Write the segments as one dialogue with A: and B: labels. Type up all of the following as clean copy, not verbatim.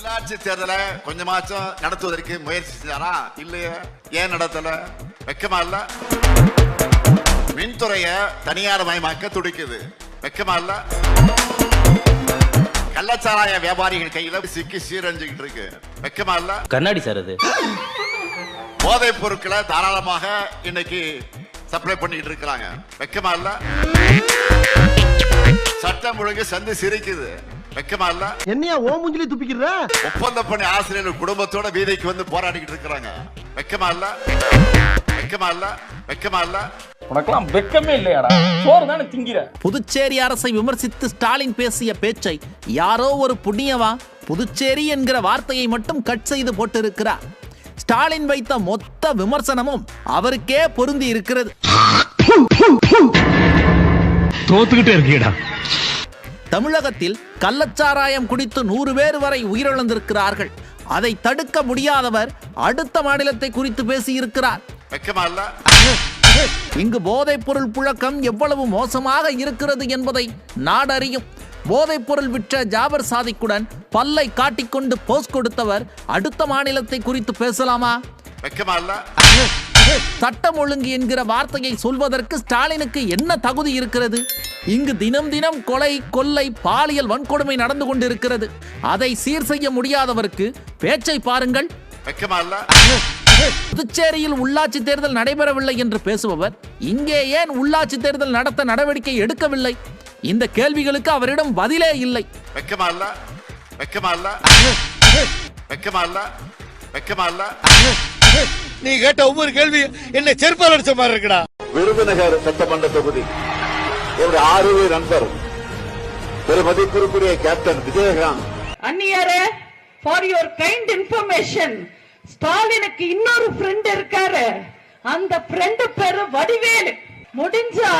A: உள்ளாட்சி தேர்தலை கொஞ்சமாச்சும் நடத்துவதற்கு முயற்சி செஞ்சாரா? இல்லையே. ஏன் நடத்தல? வெக்கமா இல்ல? மின்துறைய தனியார் மயமாக்க துடிக்குது. வெக்கமா இல்ல? கள்ளச்சாராய வியாபாரிகள் கையில சிக்கி சீரஞ்சுக்கிட்டு இருக்கு. வெக்கமா இல்ல?
B: கண்ணாடி சார் அது.
A: போதைப் பொருட்களை தாராளமாக இன்னைக்கு சப்ளை பண்ணிட்டு இருக்காங்க. வெக்கமா இல்ல? சட்டம் ஒழுங்கு சந்தி சிரிக்குது. வெக்கமா இல்ல?
C: என்னையா ஓ மூஞ்சிலே துப்பிக்கிற?
A: ஒப்பந்த பணி ஆசிரியர்கள் குடும்பத்தோட வீதிக்கு வந்து போராடிக்கிட்டு இருக்காங்க. வெக்கமா இல்ல? வெக்கமா இல்ல? வெக்கமா இல்ல?
D: உனக்கெல்லாம் வெக்கமே இல்லையாடா? சோறு தானே திங்கிற.
B: புதுச்சேரி அரசை விமர்சித்து ஸ்டாலின் பேசிய பேச்சை யாரோ ஒரு புண்ணியவா புதுச்சேரி என்கிற வார்த்தையை மட்டும் கட் செய்து போட்டிருக்கிறார். ஸ்டாலின் வைத்த மொத்த விமர்சனமும் அவருக்கே பொருந்தி இருக்கிறது.
E: தோத்துக்கிட்டே இருக்கீடா.
B: தமிழகத்தில் கள்ளச்சாராயம் குடித்து 100 பேர் வரை உயிரிழந்திருக்கிறார்கள். அதை தடுக்க முடியாதவர் அடுத்த மாநிலத்தை குறித்து பேசியிருக்கிறார்.
A: வெக்கமா இல்ல?
B: இங்கு போதைப் பொருள் புழக்கம் எவ்வளவு மோசமாக இருக்கிறது என்பதை நாடறியும். போதைப் பொருள் விற்ற ஜாபர் சாதிக்குடன் பல்லை காட்டிக்கொண்டு போஸ்ட் கொடுத்தவர் அடுத்த மாநிலத்தை குறித்து பேசலாமா?
A: வெக்கமா இல்ல?
B: சட்டம் ஒழுங்கு என்கிற வார்த்தையை சொல்வதற்கு ஸ்டாலினுக்கு என்ன தகுதி இருக்கிறது? இங்கு தினம் தினம் கொலை, கொள்ளை, பாலியல் வன்கொடுமை நடந்து கொண்டிருக்கிறது. அதை சீர் செய்ய முடியாதவருக்கு பேச்சை பாருங்கள்.
A: வெக்கமா இல்ல?
B: புதுச்சேரியில் உள்ளாட்சி தேர்தல் நடைபெறவில்லை என்று பேசுபவர் இங்கே ஏன் உள்ளாட்சி தேர்தல் நடத்த நடவடிக்கை எடுக்கவில்லை? இந்த கேள்விகளுக்கு அவரிடம் பதிலே இல்லை.
A: வெக்கமா இல்ல? வெக்கமா இல்ல? வெக்கமா இல்ல? வெக்கமா இல்ல?
C: நீ கேட்ட ஒவ்வொரு கேள்வி என்ன செருப்பால் அடிச்ச மாதிரி இருக்குடா.
A: விருதுநகர் சட்டமன்ற தொகுதி என்னுடைய ஆர்வி நண்பர் பெருமதிப்பிற்குரிய கேப்டன் விஜயகாந்த்.
F: அன்னியாரே, ஃபார் யுவர் கைண்ட் இன்ஃபர்மேஷன், ஸ்டாலினுக்கு இன்னொரு ஃப்ரெண்ட் இருக்காரு. அந்த ஃப்ரெண்ட் பேரு வடிவேலு. முடிஞ்சா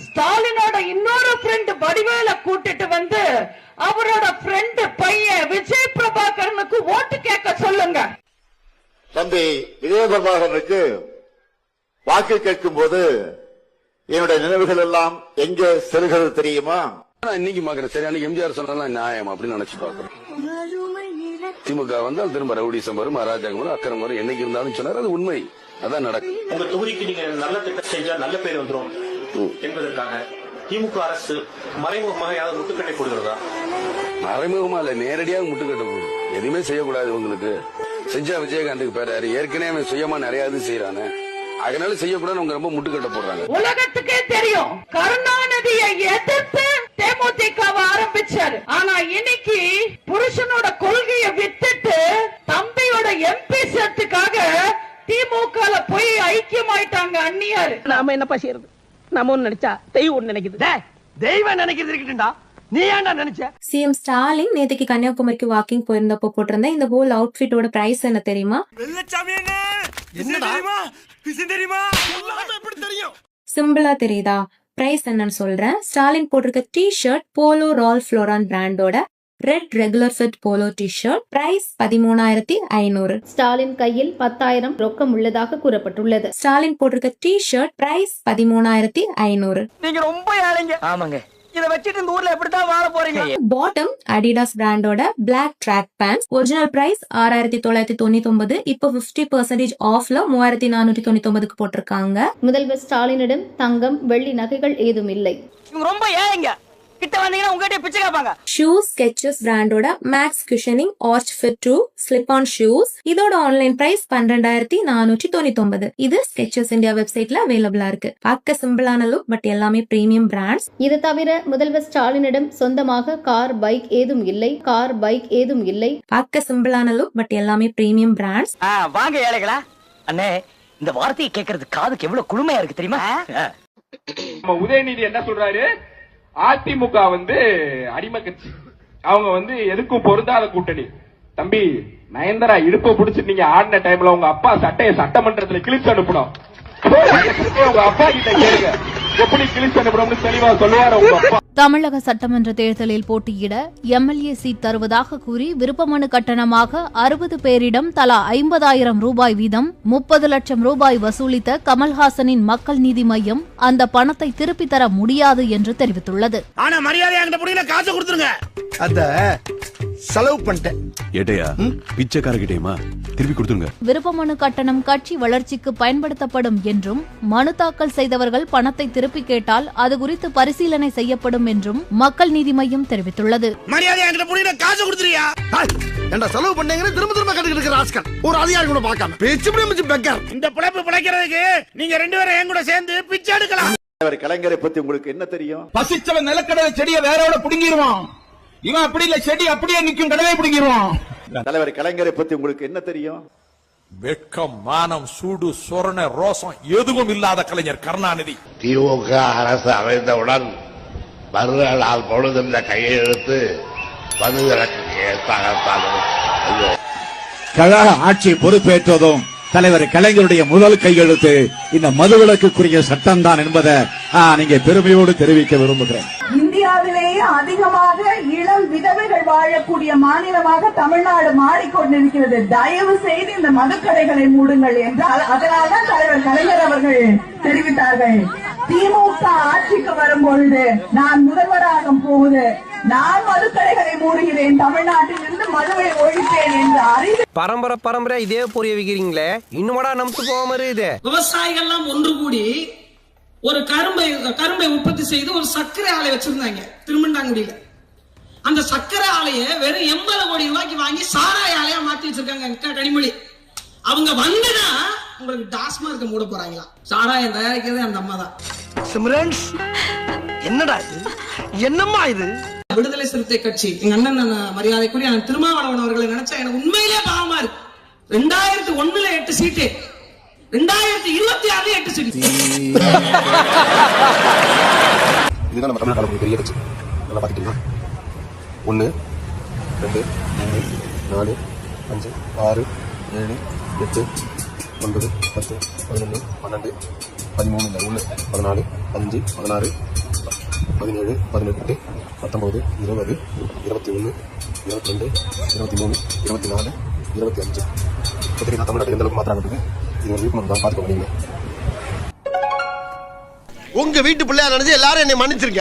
F: ஸ்டாலினோட இன்னொரு ஃப்ரெண்ட் வடிவேல கூட்டிட்டு வந்து அவரோட ஃப்ரெண்ட் பையன் விஜய் பிரபாகரனுக்கு ஓட்டு கேட்க சொல்லுங்க.
A: தம்பி விஜய பிரபாகரனுக்கு வாக்கு கேட்கும் போது என்னுடைய நினைவுகள் எல்லாம் எங்கே செல்கிறது தெரியுமா?
G: இன்னைக்கு பாக்குறேன். சரி, அன்னைக்கு எம்ஜிஆர் சொன்னா நியாயம் அப்படின்னு நினைச்சு பாக்குறேன். திமுக வந்தால் திரும்ப ரவுடிசம் வரும், அராஜகம் வரும், அக்கிரம் வரும். என்னைக்கு இருந்தாலும் சொன்னார், அது உண்மை. அதான் நடக்கும்.
H: உங்க தொகுதிக்கு நீங்க நல்ல திட்டம் செஞ்சா நல்ல பேர் வந்துடும் என்பதற்காக திமுக அரசு மறைமுகமாக யாராவது முட்டுக்கட்டை கொடுக்கிறதா?
G: மறைமுகமா இல்ல, நேரடியாக முட்டுக்கட்டை போடும். எதுவுமே செய்யக்கூடாது உங்களுக்கு. செஞ்சா விஜயகாந்துக்கு பேராரு. ஏற்கனவே சுயமா நிறைய இது செய்யறானே, அதனால செய்யக்கூடாது. அவங்க ரொம்ப முட்டுக்கட்டை போடுறாங்க.
F: உலகத்துக்கே தெரியும், கருணாநிதியை எதிர்த்து தேமுதிக ஆரம்பிச்சாரு. ஆனா இன்னைக்கு புருஷனோட கொள்கையை வித்துட்டு தம்பியோட எம்பி சத்துக்காக திமுக போய் ஐக்கியமாயிட்டாங்க அந்நியார்.
C: நாம என்னப்பா செய்யறது? நாம ஒண்ணு நினைச்சா தெய்வம் ஒண்ணு நினைக்குது. தெய்வம் நினைக்கிறது இருக்கட்டும்டா. நீ ஏன்டா நினைச்ச?
I: சிஎம் ஸ்டாலின் நேத்துக்கு கன்னியாகுமரிக்கு வாக்கிங் போயிருந்தப்போ போட்டிருந்த இந்த ஹோல் அவுட்ஃபிட்டோட பிரைஸ் என்ன தெரியுமா? சிம்பிளா தெரியுதா? பிரைஸ் என்னன்னு சொல்றேன். ஸ்டாலின் போட்டிருக்க T shirt polo Ralph Lauren பிராண்டோட red regular fit polo T shirt price 13,500.
J: Stalin கையில் 10,000 ரொக்கம் உள்ளதாக கூறப்பட்டுள்ளது.
I: ஸ்டாலின் போட்டிருக்க டி ஷர்ட் பிரைஸ் 13,500.
C: நீங்க ரொம்ப ஏழைங்க. ஆமாங்க. இத வச்சிட்டு இந்த ஊர்ல எப்படிதான் வாழ போறீங்க?
I: பாட்டம் அடிடாஸ் பிராண்டோட black track pants original price 6,999. இப்போ 50% ஆஃப்ல 3,499க்கு போட்டிருக்காங்க.
J: முதல்வர் ஸ்டாலினிடம் தங்கம், வெள்ளி நகைகள் ஏதும் இல்லை.
C: இவங்க ரொம்ப ஏழைங்க. கிட்ட வந்தீங்கன்னா உங்ககிட்ட பிச்சை கேட்பாங்க.
I: ஷூஸ் ஸ்கெச்சஸ் பிராண்டோட max cushioning arch fit 2 slip on shoes. இதோட ஆன்லைன் பிரைஸ் 12,499. இது ஸ்கெச்சஸ் இந்தியா வெப்சைட்ல அவைலபிளா இருக்கு. பார்க்க சிம்பிளான லுக், பட் எல்லாமே பிரீமியம் பிராண்ட்ஸ்.
J: இது தவிர முதல்வர் ஸ்டாலினிடம் சொந்தமாக கார், பைக் ஏதும் இல்லை. கார், பைக் ஏதும் இல்லை.
I: பார்க்க சிம்பிளான லுக், பட் எல்லாமே பிரீமியம் பிராண்ட்ஸ்.
C: வாங்க ஏழைகளா. அண்ணே, இந்த வார்த்தையை கேட்கறது காதுக்கு எவ்வளவு குளுமையா இருக்கு தெரியுமா?
D: உதயநிதி என்ன சொல்றாரு? அதிமுக அடிமை கட்சி, அவங்க எதுக்கும் பொருந்தாத கூட்டணி. தம்பி, நயன்தாரா இடுப்பை பிடிச்சிட்டு நீங்க ஆடின டைம்ல உங்க அப்பா சட்டையை சட்டமன்றத்துல கிழிச்சு அனுப்பணும். உங்க அப்பா கிட்ட கேளுங்க, எப்படி கிழிச்சு அனுப்பணும்னு தெளிவா சொல்லுவாரு உங்க அப்பா.
K: தமிழக சட்டமன்ற தேர்தலில் போட்டியிட எம்எல்ஏ சீட் தருவதாக கூறி விருப்ப மனு கட்டணமாக 60 பேரிடம் தலா 50,000 ரூபாய் வீதம் 30 லட்சம் ரூபாய் வசூலித்த கமல்ஹாசனின் மக்கள் நீதி மையம் அந்த பணத்தை திருப்பி தர முடியாது என்று தெரிவித்துள்ளது.
C: ஆனா மரியாதை காசு கொடுத்துருங்க.
L: செலவு பண்ணிட்டேன்.
E: ஏட்டையா பிச்சைக்காரகிட்டேயுமா திருப்பி கொடுத்துருங்க.
K: விருப்பமனு கட்டணம் கட்சி வளர்ச்சிக்கு பயன்படுத்தப்படும் என்றும் மனு தாக்கல் செய்தவர்கள் பணத்தை திருப்பி கேட்டால் அது குறித்து பரிசீலனை செய்யப்படும் என்றும் மக்கள் நீதி மய்யம் தெரிவித்துள்ளது.
L: மரியாதை என்கிட்ட புடிங்க, காசு கொடுத்துறியா? ஏண்டா செலவு பண்ணீங்க திரும்ப திரும்ப கட்டிக்கிட்டு இருக்கிற ராஸ்கல். ஒரு அதிகாரி கூட பார்க்காம பேச்சு முடிஞ்சு பெக்கர். இந்த பிழைப்பு பிழைக்கிறதுக்கு நீங்க 2 பேரும் என் கூட சேர்ந்து பிச்சை எடுக்கலாம்.
A: தலைவர் கலைஞரை பத்தி உங்களுக்கு என்ன தெரியும்?
C: பசிச்சவன் நிலக்கடலை செடியை வேறோட புடுங்கிடுவான். இவன் அப்படி இல்ல, செடி அப்படியே நிக்கும், கடலை புடுங்கிடுவான்.
A: தலைவர் கலைஞரை பத்தி உங்களுக்கு என்ன தெரியும்?
M: வெட்கம், மானம், சூடு, சொரண, ரோசம் எதுவும் இல்லாத கலைஞர் கருணாநிதி.
N: திமுக அரசு அமைந்தவுடன் மறுநாள் பொழுது இந்த கையெழுத்து மதுவிலக்கு
O: கழக ஆட்சி பொறுப்பேற்றதும் தலைவர் கலைஞருடைய முதல் கையெழுத்து இந்த மதுவிலக்குரிய சட்டம் தான் என்பதை நீங்க பெருமையோடு தெரிவிக்க விரும்புகிறேன்.
F: இந்தியாவிலேயே அதிகமாக இளம் விதவைகள் வாழக்கூடிய மாநிலமாக தமிழ்நாடு மாறிக்கொண்டிருக்கிறது. தயவு செய்து இந்த மதுக்கடைகளை மூடுங்கள் என்றால் அதனால்தான் தலைவர் கலைஞர் அவர்கள் தெரிவித்தார்கள். திமுக ஆட்சிக்கு வரும்பொழுது நான் முதல்வராக போகுது, நான் மதுக்கடைகளை மூடுகிறேன், தமிழ்நாட்டில் இருந்து மதுவை ஒழிப்பேன் என்று அறிவு.
C: பரம்பரை இதே புரிய வைக்கிறீங்களே, இன்னும்டா நம்பிட்டு போகாம இருக்குது.
F: விவசாயிகள்லாம் ஒன்று கூடி ஒரு கரும்பை உற்பத்தி செய்து ஒரு சர்க்கரை ஆலை வச்சிருந்தாங்க திருமண்டாங்குடியில. அந்த சர்க்கரை ஆலைய வெறும் 80 கோடி ரூபாய்க்கு வாங்கி சாராய ஆலையா மாத்தி வச்சிருக்காங்க கனிமொழி. அவங்க வந்துனா உங்களுக்கு டாஸ்மார்க்க மூட போறாங்களா? சாராயம் தயாரிக்கிறதே அந்த அம்மா தான்.
L: சிம்ரன்ஸ் என்னடா இது, என்னம்மா இது?
F: விடுதலை சிறுத்தை கட்சி எங்க அண்ணன் மரியாதைக்குரிய திருமாவளவன் அவர்களை நினைச்சா எனக்கு உண்மையிலே பாவமா இருக்கு. 2001 8 சீட்டு, 2026 8 சீட்டு.
G: இதுதான் நம்ம தமிழ்நாடு பெரிய கட்சி. நல்லா பாத்துக்கலாம். 1 2 3 4 5 6 7 8 9 10 11 12 13 14 15 16 17 18 19 20 21 22 23 24 25 இப்போதைக்கு நான் தமிழ்நாட்டில் எந்த அளவுக்கு மாத்திராங்க இது ஒரு விழிப்புணர்வு தான். பார்த்துக்கோங்க.
L: உங்க வீட்டு பிள்ளையா நினைச்சு எல்லாரும் என்னை மன்னிச்சிருக்க.